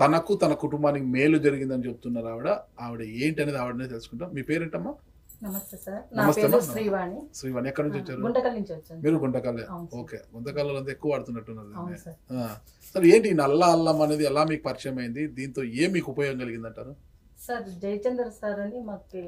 తనకు, తన కుటుంబానికి మేలు జరిగిందని చెప్తున్నారు ఆవిడ. ఆవిడ ఏంటనేది ఆవిడనే తెలుసుకుంటాం. మీ పేరేంటమ్మా? నమస్తే సార్. నా నమస్తే పేరు అమ్మా. శ్రీవాణి. శ్రీవాణి ఎక్కడి నుంచి వచ్చారు? గుంటకల్ నుంచి వచ్చాను. మీరు గుంటకల్లే. అవును సార్. ఓకే. గుంటకల్లలో అంతా ఎక్కువ వాడుతున్నట్టున్నారు అవును దీన్ని. సార్. ఆ! సరే ఏంటి ఈ నల్ల అల్లం అనేది ఎలా మీకు పరిచయం అయింది? దీంతో ఏం మీకు ఉపయోగం కలిగిందంటారు? సార్ జయచంద్ర సార్ అని మాకు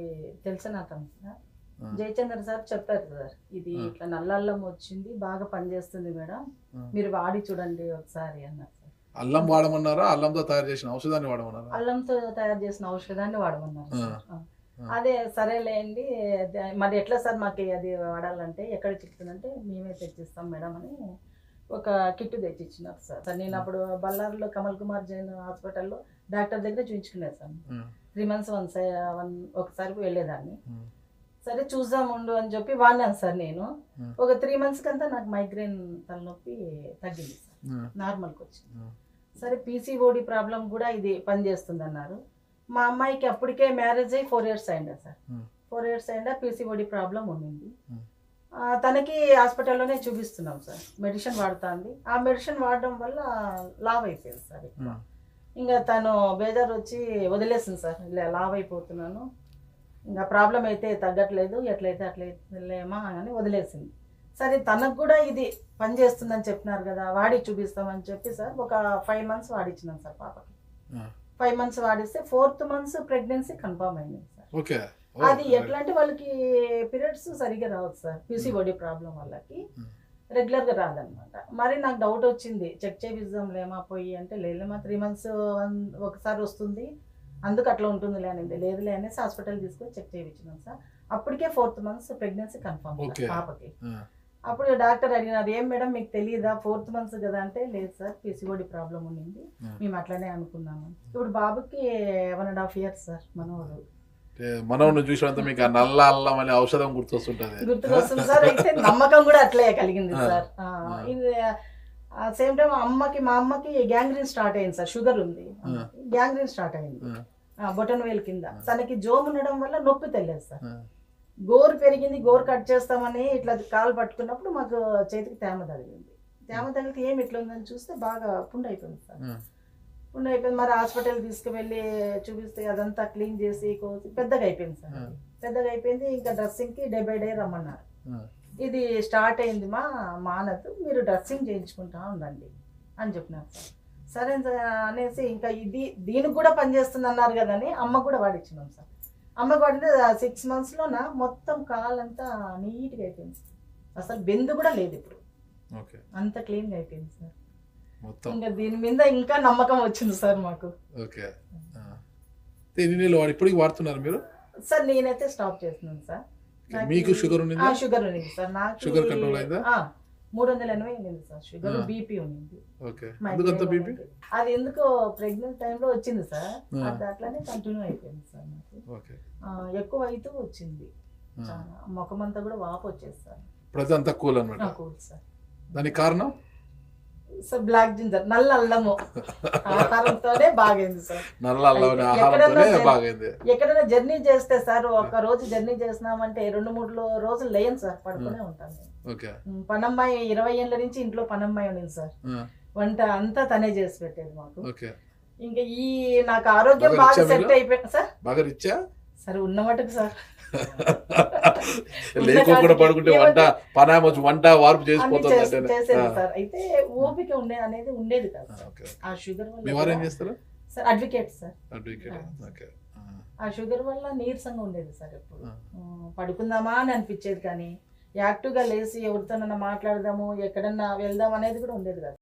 తెలిసిన అతను సార్. ఆ! జయచంద్ర సార్ చెప్పారు సార్. ఇది ఆ! ఇట్లా నల్ల అల్లం వచ్చింది, బాగా పనిచేస్తుంది మేడం. ఆ! మీరు వాడి చూడండి ఒకసారి అన్నారు సార్. అల్లం వాడమన్నారా? అల్లంతో తయారు చేసిన ఔషధాన్ని వాడమన్నారా? అల్లంతో తయారు చేసిన ఔషధాన్ని వాడమన్నారు ఆ! సార్. ఆ. ఆ! అదే సరేలేండి. మరి ఎట్లా సార్ మాకు అది వాడాలంటే ఎక్కడ చిక్కుతుందంటే మేమే తెచ్చిస్తాం మేడం అని ఒక కిట్ తెచ్చిచ్చినారు సార్. నేను అప్పుడు బళ్ళారిలో కమల్ కుమార్ జైన్ హాస్పిటల్లో డాక్టర్ దగ్గర చూపించుకునేది సార్. హ్మ్. 3 months ఒకసారి వెళ్ళేదాన్ని. హ్మ్. సరే చూద్దాం ఉండు అని చెప్పి వాడినాను సార్ నేను. హ్మ్. ఒక 3 months కంతా నాకు మైగ్రేన్ తలనొప్పి తగ్గింది సార్. హ్మ్. నార్మల్కి వచ్చింది. హ్మ్. సరే పీసీఓడి ప్రాబ్లం కూడా ఇది పనిచేస్తుంది అన్నారు. మా అమ్మాయికి అప్పటికే మ్యారేజ్ అయ్యి 4 years అయిందా సార్. హ్మ్. 4 years అయిందా పీసీఓడి ప్రాబ్లం ఉండింది. హ్మ్. తనకి హాస్పిటల్లోనే చూపిస్తున్నాం సార్. మెడిసిన్ వాడుతుంది. ఆ మెడిసిన్ వాడడం వల్ల లావ్ అయిపోయింది సార్ ఎక్కువ. హ్మ్. ఇంకా తను బేజారు వచ్చి వదిలేసింది సార్. ఇలా లావ్ అయిపోతున్నాను, ఇంకా ప్రాబ్లం అయితే తగ్గట్లేదు, ఎట్లయితే అట్లయితేలేమా అని వదిలేసింది. సరే తనకు కూడా ఇది పని చేస్తుందని చెప్పినారు కదా, వాడి చూపిస్తామని చెప్పి సార్ ఒక 5 months వాడిచ్చినాం సార్ పాపకి. ఆ! 5 months వాడిస్తే 4th month pregnancy confirm అయింది సార్. ఓకే. అది ఎట్లా అంటే వాళ్ళకి పీరియడ్స్ సరిగ్గా రావచ్చు సార్. పీసీఓడి ప్రాబ్లం వాళ్ళకి హ్మ్. రెగ్యులర్గా రాదనమాట. మరి నాకు డౌట్ వచ్చింది, చెక్ చేపిద్దాంలేమా పోయి అంటే, లేదమ్మా 3 months ఒకసారి వస్తుంది, అందుకు అట్లా ఉంటుందిలే అనింది. లేదులే అనేసి హాస్పిటల్ తీసుకొని చెక్ చేయించినాం సార్. అప్పటికే 4th month pregnancy confirm okay. పాపకి. ఆ! అప్పుడు డాక్టర్ అడిగినారు, ఏం మేడం మీకు తెలియదా 4th month కదా అంటే, లేదు సార్ పీసీఓడి ప్రాబ్లం ఉండింది, ఆ! మేము అట్లనే అనుకున్నాము. ఇప్పుడు బాబుకి 1.5 years సార్ మనోడు. మనోడిని చూసినంత మీకు ఆ నల్ల అల్లం అనే ఔషధం గుర్తొస్తుంటది. గుర్తుకొస్తుంది సార్. అయితే నమ్మకం కూడా అట్లే కలిగింది ఆ! సార్. ఆ! ఇది సేమ్ టైం మా అమ్మకి గ్యాంగ్రీన్ స్టార్ట్ అయింది సార్. షుగర్ ఉంది, గ్యాంగ్రీన్ స్టార్ట్ అయింది బొటన్ వేలు కింద. తనకి జోమ్ ఉండడం వల్ల నొప్పి తెలియదు సార్. ఆ! గోరు పెరిగింది, గోరు కట్ చేస్తామని ఇట్లా కాలు పట్టుకున్నప్పుడు మాకు చేతికి తేమ తగిలింది. తేమ తగిలితే ఏమి ఇట్లా ఉందని చూస్తే బాగా పుండు అయిపోయింది సార్. ఆ! పుండు అయిపోయింది. మరి హాస్పిటల్ తీసుకువెళ్ళి చూపిస్తే అదంతా క్లీన్ చేసి కోసి పెద్దగా అయిపోయింది సార్. ఆ! పెద్దగా అయిపోయింది. ఇంకా డ్రెస్సింగ్కి డే బై డే రమ్మన్నారు. ఆ! ఇది స్టార్ట్ అయింది మానదు, మీరు డ్రెస్సింగ్ చేయించుకుంటా ఉండండి అని చెప్పినారు సార్. సరే అనేసి ఇంకా దీనికి కూడా పనిచేస్తుంది అన్నారు కదని అమ్మ కూడా వాడిచ్చినాం సార్. అమ్మకి వాడితే 6 monthsలోన మొత్తం కాలంతా నీట్గా అయిపోయింది సార్. అసలు బెందు కూడా లేదు ఇప్పుడు. ఓకే. అంత క్లీన్గా అయిపోయింది సార్. మొత్తం. ఇంకా దీని మీద ఇంకా నమ్మకం వచ్చింది సార్ మాకు. ఓకే. ఆ! ఎన్ని నెలలు ఇప్పటికి వాడుతున్నారు మీరు? సార్ నేనైతే స్టాప్ చేస్తున్నాను సార్. మీకు షుగర్ ఉండిందా? షుగర్ ఉంది సార్. నాకు షుగర్ కంట్రోల్ అయిందా? 380 ఉంది సార్ షుగర్. బీపీ ఉంది. ఓకే. ఎందుకంత బీపీ? అది ఎందుకో ప్రెగ్నెంట్ టైంలో వచ్చింది సార్. ఆ! అది అట్లానే కంటిన్యూ అయిపోయింది సార్ నాకు. ఓకే. ఎక్కువ అవుతూ వచ్చింది. ఆ! చాలా ముఖం అంతా కూడా వాపు వచ్చేది సార్. ప్రజంతా కూల్ అన్నమాట. నాకు సార్. దానికి కారణం? సార్ బ్లాక్ జింజర్, నల్ల అల్లము ఆహారంతోనే బాగైంది సార్. నల్ల అల్లం అనే ఆహారంతోనే బాగైంది. ఎక్కడైనా జర్నీ చేస్తే సార్, ఒక రోజు జర్నీ చేసినామంటే 2-3 రోజులు లేను సార్, పడుకునే ఉంటాను నేను. ఓకే. పనమ్మాయి 20 ఏళ్ళ నుంచి ఇంట్లో పనమ్మాయి ఉండింది సార్. ఆ! వంట అంతా తనే చేసి పెట్టేది మాకు. ఓకే. ఇంకా నాకు ఆరోగ్యం బాగా బాగా రిచ్చా సెట్ మీరు? అయిపోయింది సార్. బాగా రిచ్చా? సరే ఉన్న మటుకు సార్. లేకోకుండా పడుకుంటే వంట వార్పు అన్ని చేసిపోతుంది అంటే. చేసేది సార్. అయితే ఓపిక అనేది ఉండేది కాదు సార్. ఓకే. ఆ షుగర్ మీ వల్ల వారు ఏం కూడా- చేస్తారు? Sir advocate sir. Advocate. Okay. ఆ! ఆ షుగర్ వల్ల నీరసంగా ఉండేది సార్ ఎప్పుడు. ఆ! పడుకుందామా అని అనిపించేది, కానీ యాక్టివ్గా లేచి ఎవరితోనన్నా మాట్లాడదాము, ఎక్కడన్నా వెళ్దాం అనేది కూడా ఉండేది కాదు.